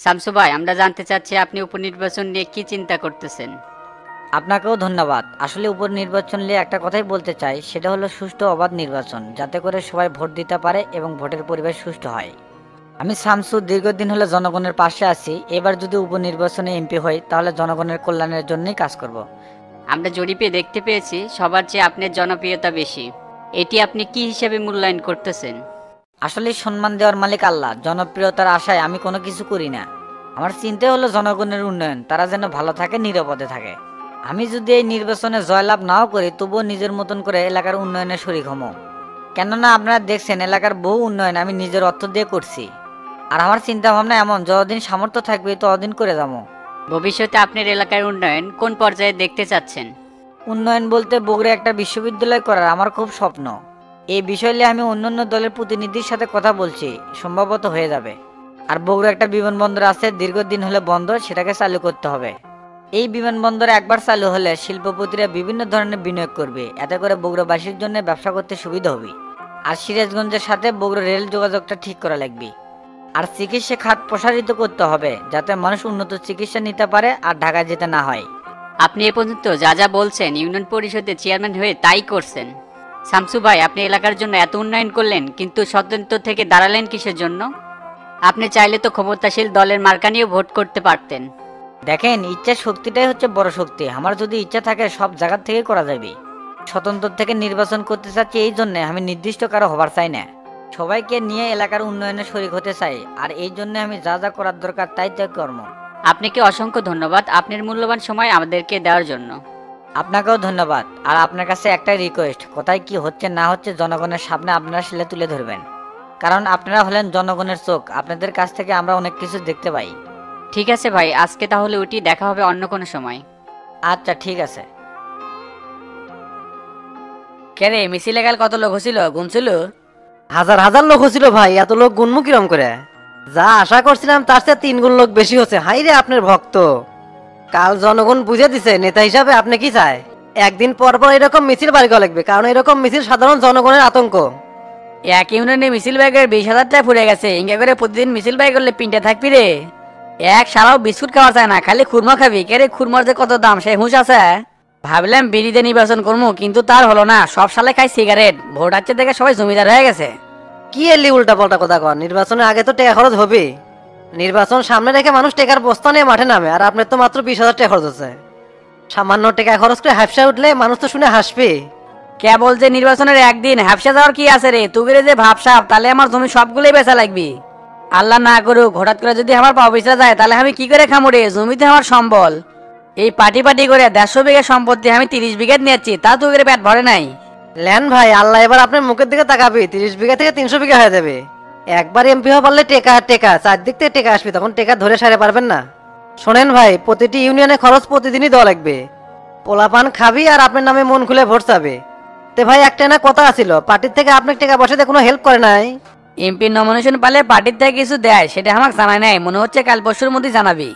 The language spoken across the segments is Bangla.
শামসু ভাই, আমরা জানতে চাচ্ছি আপনি উপনির্বাচন নিয়ে কি চিন্তা করতেছেন। আপনাকেও ধন্যবাদ। আসলে উপনির্বাচন নিয়ে একটা কথাই বলতে চাই, সেটা হলো সুষ্ঠু অবাধ নির্বাচন, যাতে করে সবাই ভোট দিতে পারে এবং ভোটের পরিবেশ সুষ্ঠু হয়। আমি শামসু দীর্ঘদিন হলে জনগণের পাশে আছি। এবার যদি উপনির্বাচনে এমপি হই তাহলে জনগণের কল্যাণের জন্যই কাজ করব। আমরা জরিপে দেখতে পেয়েছি সবার চেয়ে আপনার জনপ্রিয়তা বেশি। এটি আপনি কি হিসেবে মূল্যায়ন করতেছেন? আসলে সম্মান দেওয়ার মালিক আল্লাহ। জনপ্রিয়তার আশায় আমি কোনো কিছু করি না। আমার চিন্তা হলো জনগণের উন্নয়ন, তারা যেন ভালো থাকে, নিরাপদে থাকে। আমি যদি এই নির্বাচনে জয়লাভ নাও করি, তবুও নিজের মতন করে এলাকার উন্নয়নে শরিক হবো। কেননা আপনারা দেখছেন এলাকার বহু উন্নয়ন আমি নিজের অর্থ দিয়ে করছি। আর আমার চিন্তা ভাবনা এমন, যতদিন সামর্থ্য থাকবে ততদিন করে যাবো। ভবিষ্যতে আপনার এলাকার উন্নয়ন কোন পর্যায়ে দেখতে চাচ্ছেন? উন্নয়ন বলতে বগুড়া একটা বিশ্ববিদ্যালয় করার আমার খুব স্বপ্ন। এই বিষয় নিয়ে আমি অন্যান্য দলের প্রতিনিধির সাথে কথা বলছি, সম্ভবত হয়ে যাবে। আর বগুড়া একটা বিমানবন্দর আছে, দীর্ঘদিন হলে বন্ধ, সেটাকে চালু করতে হবে। এই বিমানবন্দর একবার চালু হলে শিল্পপতিরা বিভিন্ন ধরনের বিনিয়োগ করবে, এতে করে বগুড়াবাসীর জন্য ব্যবসা করতে সুবিধা হবে। আর সিরাজগঞ্জের সাথে বগুড়া রেল যোগাযোগটা ঠিক করা লাগবে। আর চিকিৎসা খাত প্রসারিত করতে হবে, যাতে মানুষ উন্নত চিকিৎসা নিতে পারে আর ঢাকায় যেতে না হয়। আপনি এ পর্যন্ত যা যা বলছেন ইউনিয়ন পরিষদের চেয়ারম্যান হয়ে তাই করছেন। শামসু ভাই, আপনি এলাকার জন্য এত উন্নয়ন করলেন, কিন্তু স্বতন্ত্র থেকে দাঁড়ালেন কিসের জন্য? আপনি চাইলে তো ক্ষমতাশীল দলের মার্কা নিয়েও ভোট করতে পারতেন। দেখেন, ইচ্ছা শক্তিটাই হচ্ছে বড় শক্তি। আমার যদি ইচ্ছা থাকে সব জায়গা থেকে করা যাবে। স্বতন্ত্র থেকে নির্বাচন করতে চাচ্ছি, এই জন্য আমি নির্দিষ্ট কারো হবার চাই না। সবাইকে নিয়ে এলাকার উন্নয়নে শরিক হতে চাই। আর এই জন্য আমি যা যা করার দরকার তাই তাই কর্ম। আপনাকে অসংখ্য ধন্যবাদ আপনার মূল্যবান সময় আমাদেরকে দেওয়ার জন্য। আপনাকেও ধন্যবাদ। আর আপনার কাছে একটাই রিকোয়েস্ট, কোথায় কি হচ্ছে না হচ্ছে জনগণের সামনে আপনারা সেটা তুলে ধরবেন। কারণ আপনারা হলেন জনগণের চোখ, আপনাদের কাছ থেকে আমরা অনেক কিছু দেখতে পাই। ঠিক আছে ভাই, আজকে তাহলে উঠি, দেখা হবে অন্য কোনো সময়। আচ্ছা, ঠিক আছে। কে রে, মিছিলে কাল কত লোক হছিল, গুনছিল? হাজার হাজার লোক হচ্ছিল ভাই। এত লোক গুনমু কিরম করে? যা আশা করছিলাম তার চেয়ে 3 গুণ লোক বেশি হচ্ছে। হাই রে আপনার ভক্ত! কাল জনগণ বুঝে দিছে নেতা হিসাবে আপনি কি চায়। একদিন পর পর এরকম মিছিল বাড়ি করা লাগবে, কারণ এরকম মিছিল সাধারণ জনগণের আতঙ্ক। এক ইউনিয়নে মিছিল বাইকের 20,000 টাকা ফুরে গেছে। ইঙ্গা করে প্রতিদিন মিছিল বাই করলে পিনটে থাকবি রে। এক সারাও বিস্কুট খাওয়া যায় না, খালি খুরমা খাবি। কে রে, খুরমার যে কত দাম সে হুঁশ আছে? ভাবলাম বিড়িতে নির্বাচন করবো, কিন্তু তার হলো না। সব সালে খাই সিগারেট। ভোট আছে দেখে সবাই জমিদার হয়ে গেছে। কি এলি উল্টা পাল্টা কথা কন? নির্বাচনের আগে তো টাকা খরচ হবে। নির্বাচন সামনে রেখে মানুষ টাকার বস্তা নিয়ে মাঠে নামে, আর আপনার তো মাত্র 20,000 টাকা খরচ হচ্ছে। সামান্য টাকা খরচ করে হাফসা উঠলে মানুষ তো শুনে হাসবে। কে বলছে নির্বাচনের একদিন হাফসা যাওয়ার কি আছে রে? তুই যে ভাবসাব, তাহলে আমার জমি সবগুলোই বেচা লাগবি। আল্লাহ না করুক হঠাৎ করে যদি আমার পাও বেচা যায়, তাহলে আমি কি করে খামো রে? জমিতে আমার সম্বল। এই পাটি পাটি করে 150 বিঘা সম্পত্তি আমি 30 বিঘা নিয়েছি, তা তুই পেট ভরে নাই। লেন ভাই, আল্লাহ এবার আপনার মুখের দিকে তাকাবে। 30 বিঘা থেকে 300 বিঘা হয়ে যাবে। একবার এমপি হওয়া পারলে টেকা টেকা চারদিক থেকে টেকা আসবে, তখন টেকা ধরে সারে পারবেন না। শোনেন ভাই, প্রতিটি ইউনিয়নে খরচ প্রতিদিনই দেওয়া লাগবে। পোলাপান খাবি আর আপনার নামে মন খুলে ভোট চাবে। তে ভাই, একটা না কথা আছিল, পার্টির থেকে আপনার টাকা বসাতে কোনো হেল্প করে নাই। এমপি নমিনেশন পালে পার্টির থেকে কিছু দেয়, সেটা আমাকে জানায় নাই। মনে হচ্ছে কাল পরশুর মধ্যে জানাবি।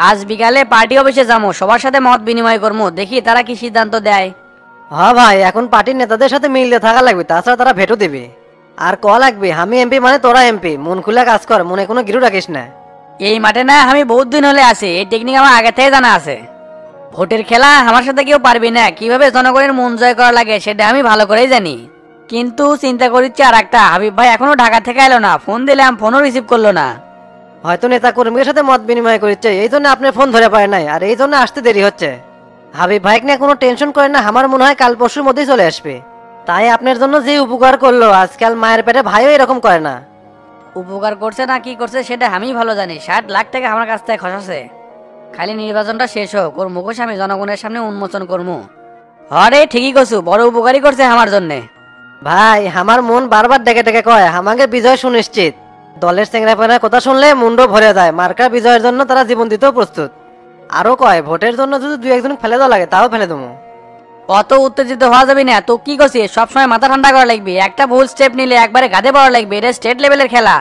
আজ বিকালে পার্টি অফিসে যাবো, সবার সাথে মত বিনিময় করবো, দেখি তারা কি সিদ্ধান্ত দেয়। হ্যাঁ ভাই, এখন পার্টির নেতাদের সাথে মিলতে থাকা লাগবে, তাছাড়া তারা ভেটো দেবে। আর ক লাগবে, আমি এমপি মানে তোরা এমপি। মন খুলে কাজ কর, মনে কোনো গিরু রাখিস না। এই মাঠে না আমি বহুত দিন হলে আছি, এই টেকনিক আমার আগে থেকে জানা আছে। ভোটের খেলা আমার সাথে কেউ পারবি না। কিভাবে জনগণের মন জয় করা লাগে সেটা আমি ভালো করেই জানি। কিন্তু চিন্তা করছি আর একটা, হাবিব ভাই এখনো ঢাকা থেকে এলো না। ফোন দিলাম, ফোনও রিসিভ করলো না। হয়তো নেতা কর্মীর সাথে মত বিনিময় করছে, এই জন্য আপনার ফোন ধরে পারে নাই, আর এই জন্য আসতে দেরি হচ্ছে। হাবিব ভাইক নিয়ে কোনো টেনশন করেন না, আমার মনে হয় কাল পরশুর মধ্যেই চলে আসবে। তাই আপনার জন্য যে উপকার করলো, আজকাল মায়ের পেটে ভাইও এরকম করে না। উপকার করছে না কি করছে সেটা আমি ভালো জানি। 60 লাখ টাকা আমার কাছ থেকে খসাছে। খালি নির্বাচনটা শেষ হোক, ওর মুখোশ আমি জনগণের সামনে উন্মোচন করবো। হরে ঠিকই করছু, বড় উপকারই করছে আমার জন্যে। ভাই, আমার মন বারবার ডেকে ডেকে কয় আমাকে বিজয় সুনিশ্চিত। দলের চেংরাপেনার কথা শুনলে মুন্ড ভরে যায়। মার্কা বিজয়ের জন্য তারা জীবন দিতেও প্রস্তুত। আরো কয় ভোটের জন্য যদি 2-1 জন ফেলে দেওয়া লাগে তাও ফেলে দেবো। অত উত্তেজিত হওয়া যাবে না। তো কি করছিস? সবসময় মাথা ঠান্ডা করা লাগবে। একটা ভুল স্টেপ নিলে একবারে গাধে পড়া লাগবে। এটা স্টেট লেভেলের খেলা।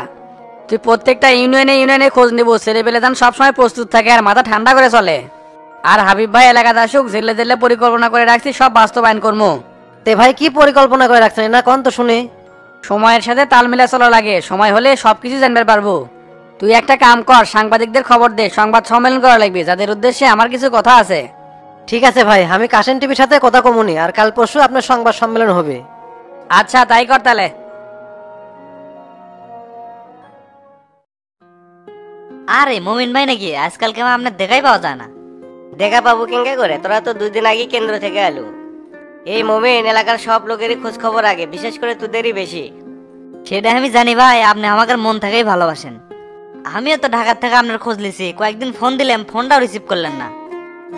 তুই প্রত্যেকটা ইউনিয়নে ইউনিয়নে খোঁজ নিব, ছেলেপেলে যেন সবসময় প্রস্তুত থাকে আর মাথা ঠান্ডা করে চলে। আর হাবিব ভাই এলাকাতে আসুক, জেলে জেলে পরিকল্পনা করে রাখছি, সব বাস্তবায়ন করবো। তে ভাই, কি পরিকল্পনা করে রাখছেন না কোন তো শুনি। সময়ের সাথে তাল মিলা চলা লাগে, সময় হলে সবকিছু জানতে পারবো। তুই একটা কাম কর, সাংবাদিকদের খবর দে, সংবাদ সম্মেলন করা লাগবে, যাদের উদ্দেশ্যে আমার কিছু কথা আছে। ঠিক আছে ভাই, আমি কাশেম টিভির সাথে কথা কমুনি, আর কাল পরশু আপনার সংবাদ সম্মেলন হবে। আচ্ছা তাই কর তাহলে। আরে মমিন ভাই নাকি? আজকাল কেমন আপনার দেখাই পাওয়া যায় না। দেখা পাবো কেঙ্গে করে? তোরা তো 2 দিন আগে কেন্দ্র থেকে এলো। এই মমিন এলাকার সব লোকেরই খোঁজ খবর আগে, বিশেষ করে তোদেরই বেশি। সেটা আমি জানি ভাই, আপনি আমাকে মন থেকেই ভালোবাসেন। আমিও তো ঢাকা থেকে আপনার খোঁজ লিছি, কয়েকদিন ফোন দিলাম, ফোনটাও রিসিভ করলেন না।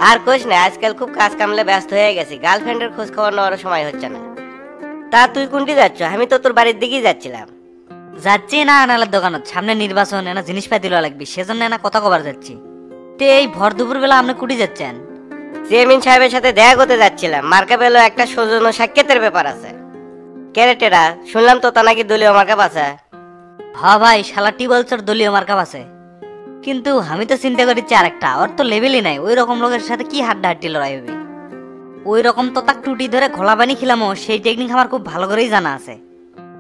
আর কোশ না, আজকাল খুব কাজ কামলে ব্যস্ত হয়ে গেছি, গার্লফ্রেন্ডের খোঁজ খবর নেওয়ার সময় হচ্ছে না। তা তুই কোনটি যাচ্ছ? আমি তো তোর বাড়ির দিকেই যাচ্ছিলাম। যাচ্ছি না আনালের দোকানত, সামনে নির্বাচন, এনা জিনিসপাতি লওয়া লাগবে, সেজন্য এনা কথা কবার যাচ্ছি। তে এই ভর দুপুর বেলা আপনি কুটি যাচ্ছেন? চেয়ারম্যান সাহেবের সাথে দেখা করতে যাচ্ছিলাম, মার্কা পেলো একটা সৌজন্য সাক্ষাতের ব্যাপার আছে। ক্যারেটেরা শুনলাম তো তা নাকি দলীয় মার্কা আছে। হ্যাঁ ভাই, শালা টিবলসের দলীয় মার্কা আছে, কিন্তু আমি তো চিন্তা করেছি আরেকটা, ওর তো লেভেলই নাই, ওই রকম লোকের সাথে কি হাড্ডাহাড্ডি লড়াই হবে। ওই রকম তো তাক টুটি ধরে ঘোলা পানি খিলামো, সেই টেকনিক আমার খুব ভালো করেই জানা আছে।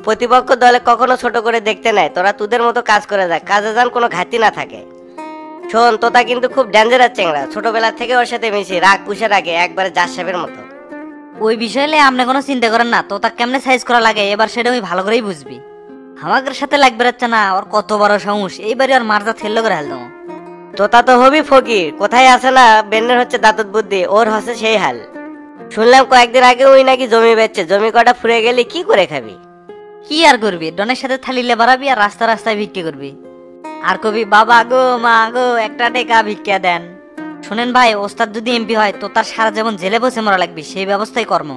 প্রতিপক্ষ দলে কখনো ছোট করে দেখতে নাই, তোরা তোদের মতো কাজ করে যা, কাজে যান কোনো ঘাটতি না থাকে। শোন, তোতা কিন্তু খুব ডেঞ্জারাস চেংড়া, ছোটবেলা থেকে ওর সাথে মিশি, রাগ পুষে রাখে একবারে জাস সাহেবের মতো। ওই বিষয়ে আপনি কোনো চিন্তা করেন না, তোতা কেমনে সাইজ করা লাগে এবার সেটা আমি ভালো করেই বুঝবি। আমাদের সাথে লাগবে রাচ্ছে না, ওর কত বড় সাহস, এইবারে ওর মারজা থেললো করে হেলতাম। তোতা তো হবি ফকির, কোথায় আছে না বেন্নের হচ্ছে দাঁতত বুদ্ধি, ওর হচ্ছে সেই হাল। শুনলাম কয়েকদিন আগে ওই নাকি জমি বেচছে, জমি কটা ফুরে গেলে কি করে খাবি? কি আর করবি, ডনের সাথে থালিলে বাড়াবি আর রাস্তা রাস্তায় ভিক্ষে করবি, আর কবি বাবা গো মা গো একটা টেকা ভিক্ষা দেন। শুনেন ভাই, ওস্তাদ যদি এমপি হয় তো তার সারা জীবন জেলে বসে মরা লাগবে, সেই ব্যবস্থাই কর্ম।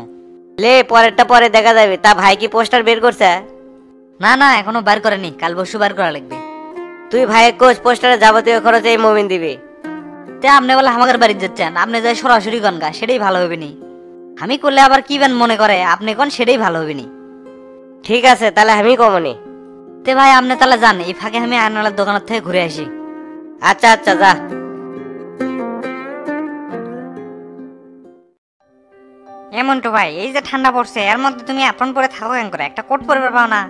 লে পরেরটা পরে দেখা যাবে। তা ভাই কি পোস্টার বের করছে? না না, এখনো বার করেনি, কাল পরশু বার করা লাগবে। তুই ভাইয়ের কোচ পোস্টারে যাবতীয় খরচ এই মমিন দিবি। তে আপনি বলে আমাদের বাড়ি যাচ্ছেন, আপনি যাই সরাসরি গনগা, সেটাই ভালো হবে নি। আমি করলে আবার কি বেন মনে করে, আপনি কোন সেটাই ভালো হবে নি। ঠিক আছে তাহলে আমি কমনি। তে ভাই আপনি তাহলে যান, এই ফাঁকে আমি আয়নালার দোকানের থেকে ঘুরে আসি। আচ্ছা আচ্ছা যা। এমন তো ভাই, এই যে ঠান্ডা পড়ছে এর মধ্যে তুমি আপন পরে থাকো কেন করে? একটা কোট পরে পাও না?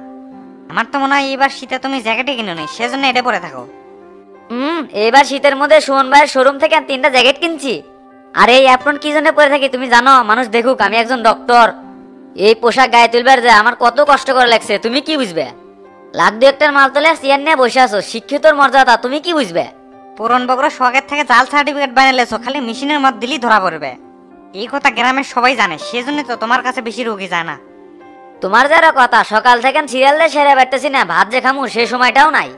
আমার তো মনে হয় এবার শীতে তুমি জ্যাকেটে কিনো নি, সেজন্য এটা পরে থাকো। এবার শীতের মধ্যে সুমন ভাইয়ের শোরুম থেকে 3টা জ্যাকেট কিনছি। আর এই অ্যাপ্রন কি জন্য পরে থাকি তুমি জানো? মানুষ দেখুক আমি একজন ডক্টর। এই পোশাক গায়ে তুলবার যে আমার কত কষ্ট করে লাগছে তুমি কি বুঝবে? লাখ 2-1টার মাল তোলে চেয়ার নিয়ে বসে আছো, শিক্ষিতর মর্যাদা তুমি কি বুঝবে? পুরন বগরা শখের থেকে জাল সার্টিফিকেট বানালেছো, খালি মেশিনের মত দিলেই ধরা পড়বে। এই কথা গ্রামের সবাই জানে, সেজন্য তো তোমার কাছে বেশি রোগী যায় না। তোমার যারা কথা, সকাল থেকে সিরিয়াল দিয়ে সেরে বেড়তেছি না, ভাত যে খামু সেই সময়টাও নাই।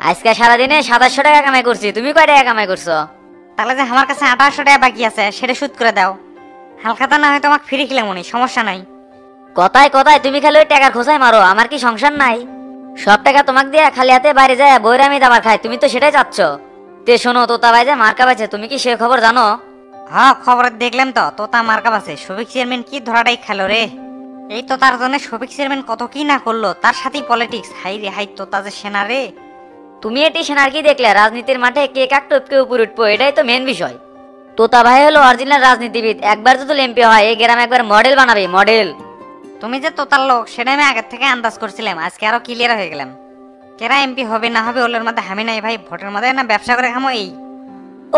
আজকে সারাদিনে 2700 টাকা কামাই করছি, তুমি কয় টাকা কামাই করছো? তাহলে যে আমার কাছে 2800 টাকা বাকি আছে সেটা শোধ করে দাও। হালখাতা না হয় তোমাকে ফিরে খেলে মনি, সমস্যা নাই। কথায় কথায় তুমি খালি ওই টাকার খোঁচাই মারো, আমার কি সংসার নাই? সব টাকা তোমাকে দিয়ে খালি হাতে বাইরে যায় বৈরামি দাবার খায়, তুমি তো সেটাই চাচ্ছ। তে শোনো, তোতা ভাই যে মার্কা পাইছে, তুমি কি সে খবর জানো? হ্যাঁ খবরে দেখলাম তো, তোতা মার্কা আছে। শফিক চেয়ারম্যান কি ধরাটাই খেলো রে। এই তো তার জন্য শফিক চেয়ারম্যান কত কি না করলো, তার সাথেই পলিটিক্স। হাই রে হাই, তোতা যে সেনা রে। তুমি এটি সেনার কি দেখলে? রাজনীতির মাঠে কে কাক টপকে উপরে উঠবো, এটাই তো মেন বিষয়। তোতা ভাই হলো অরিজিনাল রাজনীতিবিদ, একবার যদি এমপি হয় এই গ্রাম একবার মডেল বানাবে, মডেল। তুমি যে তোতার লোক সেটা আমি আগের থেকে আন্দাজ করছিলাম, আজকে আরো ক্লিয়ার হয়ে গেলাম। কেরা এমপি হবে না হবে ওলের মধ্যে আমি নাই ভাই, ভোটের মধ্যে না ব্যবসা করে খামো এই।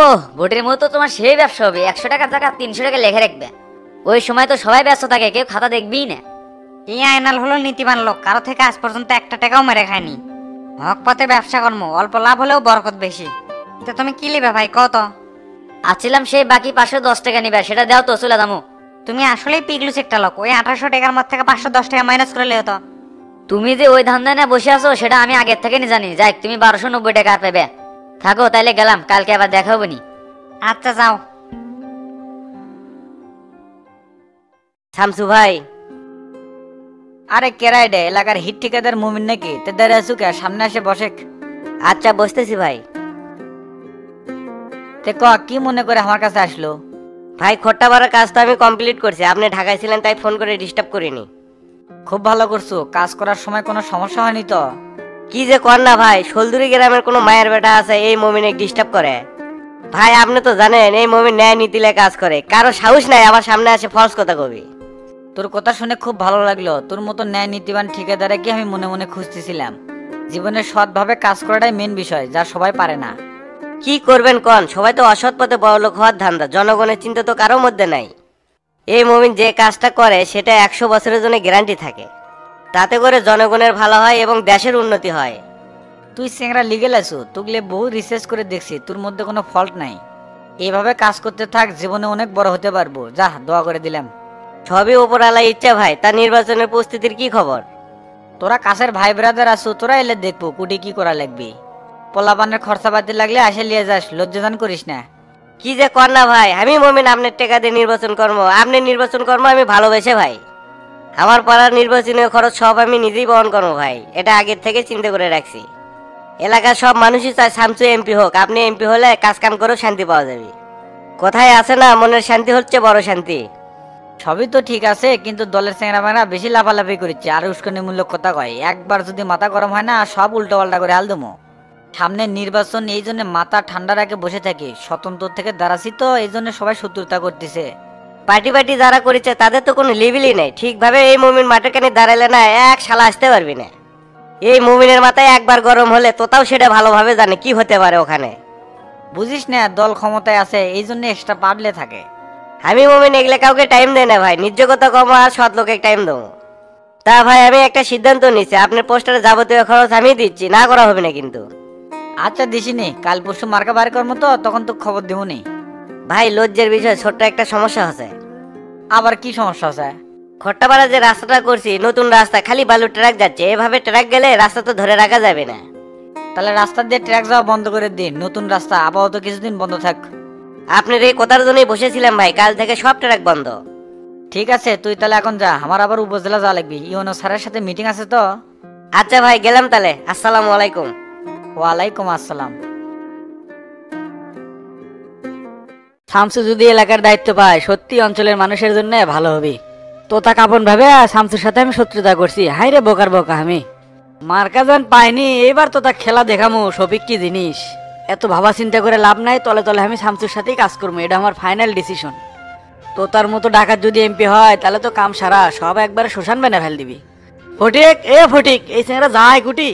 ওহ, ভোটের মতো তোমার সেই ব্যবসা হবে, 100 টাকার জায়গা 300 টাকা লেখে রাখবে। ওই সময় তো সবাই ব্যস্ত থাকে, কেউ খাতা দেখবেই না। এই আয়নাল হলো নীতিবান লোক, কারো থেকে আজ পর্যন্ত 1 টাকাও মেরে খায়নি। হক পথে ব্যবসা কর্ম, অল্প লাভ হলেও বরকত বেশি। তো তুমি কি লিবে ভাই কত? আছিলাম সেই বাকি 510 টাকা নিবে, সেটা দাও তো চলে দামু। তুমি আসলেই পিগলুস একটা লোক, ওই 2800 টাকার মধ্যে থেকে 510 টাকা মাইনাস করে লেও তো। তুমি যে ওই ধান্দা নিয়ে বসে আছো সেটা আমি আগের থেকে জানি। যাই, তুমি 1290 টাকা আর পাবে। থাকো তাইলে গেলাম, কালকে আবার দেখা হবে নি। আচ্ছা যাও। শামসু ভাই, আরে কেরাই ডে এলাকার হিট ঠিকাদার মুমিন নাকি? তে দাঁড়িয়ে আছো কে? সামনে এসে বসে। আচ্ছা বসতেছি ভাই। তে ক কি মনে করে আমার কাছে আসলো? ভাই খোট্টা বাড়ার কাজ তো আমি কমপ্লিট করছি, আপনি ঢাকায় ছিলেন তাই ফোন করে ডিস্টার্ব করিনি। খুব ভালো করছো, কাজ করার সময় কোনো সমস্যা হয়নি তো? কি যে কর না ভাই, সোলদুরি গ্রামের কোনো মায়ের বেটা আছে এই মমিনে ডিস্টার্ব করে। ভাই আপনি তো জানেন এই মমিন ন্যায় নীতিলে কাজ করে, কারো সাহস নাই আমার সামনে আসে ফলস কথা কবি। তোর কথা শুনে খুব ভালো লাগলো, তোর মতো ন্যায় নীতিবান ঠিকাদারে কি আমি মনে মনে খুঁজতেছিলাম। জীবনে সৎভাবে কাজ করাটাই মেন বিষয়, যা সবাই পারে না। কি করবেন কন, সবাই তো অসৎ পথে বড়লোক হওয়ার ধান্দা, জনগণের চিন্তা তো কারোর মধ্যে নাই। এই মমিন যে কাজটা করে সেটা 100 বছরের জন্য গ্যারান্টি থাকে, তাতে করে জনগণের ভালো হয় এবং দেশের উন্নতি হয়। তুই চেংরা লিগেল আছো, তুগলে বহু রিসার্চ করে দেখছি, তোর মধ্যে কোনো ফল্ট নাই। এইভাবে কাজ করতে থাক, জীবনে অনেক বড় হতে পারবো। যা, দোয়া করে দিলাম। সবই ওপরওয়ালা ইচ্ছা ভাই। তার নির্বাচনের প্রস্তুতির কি খবর? তোরা কাছের ভাই ব্রাদার আছো, তোরা এলে দেখবো কুটি কি করা লাগবে। পোলাপানের খরচাপাতি লাগলে আসে লিয়ে যাস, লজ্জাদান করিস না। কি যে কর না ভাই, আমি মমিন আপনার টাকা দিয়ে নির্বাচন করবো, আপনি নির্বাচন করবো আমি ভালোবেসে ভাই। আমার পাড়ার নির্বাচনীয় খরচ সব আমি নিজেই বহন করবো ভাই, এটা আগের থেকে চিন্তা করে রাখছি। এলাকার সব মানুষই চায় শামসু এমপি হোক, আপনি এমপি হলে কাজ কাম করেও শান্তি পাওয়া যাবে। কোথায় আছে না, মনের শান্তি হচ্ছে বড় শান্তি। সবই তো ঠিক আছে, কিন্তু দলের চেংরা মেংরা বেশি লাফালাফি করিচ্ছে আর উস্কানিমূলক কথা কয়। একবার যদি মাথা গরম হয় না, সব উল্টো পাল্টা করে হাল দেবো। সামনে নির্বাচন, এই জন্য মাথা ঠান্ডা রাখে বসে থাকি। স্বতন্ত্র থেকে দাঁড়াছি তো, এই জন্য সবাই শত্রুতা করতেছে। পার্টি যারা করেছে তাদের তো কোনো লেভেলই নেই। ঠিকভাবে এই মুমিন মাঠের কানে দাঁড়ালে না, এক শালা আসতে পারবি না। এই মুমিনের মাথায় একবার গরম হলে তোতাও সেটা ভালোভাবে জানে কি হতে পারে ওখানে। বুঝিস না, দল ক্ষমতায় আছে, এই জন্য এক্সট্রা পারলে থাকে। আমি মুমিন এগুলো কাউকে টাইম দেয় না ভাই, নির্যোগ্যতা কম আর সৎ লোকে টাইম দেবো। তা ভাই আমি একটা সিদ্ধান্ত নিচ্ছি, আপনার পোস্টারে যাবতীয় খরচ আমি দিচ্ছি, না করা হবে না কিন্তু। আচ্ছা দিসিনি, কাল পরশু মার্কা বার করবো তো, তখন তো খবর দিবনি। ভাই লজ্জার বিষয়, ছোট্ট একটা সমস্যা আছে। আবার কি সমস্যা আছে? খট্টাপাড়া যে রাস্তাটা করছি, নতুন রাস্তা, খালি বালু ট্রাক যাচ্ছে। এভাবে ট্রাক গেলে রাস্তা তো ধরে রাখা যাবে না। তাহলে রাস্তা দিয়ে ট্রাক যাওয়া বন্ধ করে দিন, নতুন রাস্তা আপাতত কিছুদিন বন্ধ থাক। আপনার এই কথার জন্যই বসেছিলাম ভাই, কাল থেকে সব ট্রাক বন্ধ। ঠিক আছে, তুই তাহলে এখন যা, আমার আবার উপজেলা যাওয়া লাগবে, ইউনো স্যারের সাথে মিটিং আছে তো। আচ্ছা ভাই গেলাম তাহলে, আসসালামু আলাইকুম। ওয়ালাইকুম আসসালাম। শামসু যদি এলাকার দায়িত্ব পায়, সত্যি অঞ্চলের মানুষের জন্য ভালো হবে। তোতা কাপন ভাবে শামসুর সাথে আমি শত্রুতা করছি, হাই রে বোকার বোকা আমি। মার্কা যান পাইনি, এবার তোতা খেলা দেখামু সফিক কি জিনিস। এত ভাবা চিন্তা করে লাভ নাই, তলে তলে আমি শামসুর সাথেই কাজ করবো, এটা আমার ফাইনাল ডিসিশন। তোতার মতো ডাকাত যদি এমপি হয় তাহলে তো কাম সারা, সব একবারে শ্মশান বেনা ফেল দিবি। ফটিক, এ ফটিক, এই ছেলেরা যায় কুটি।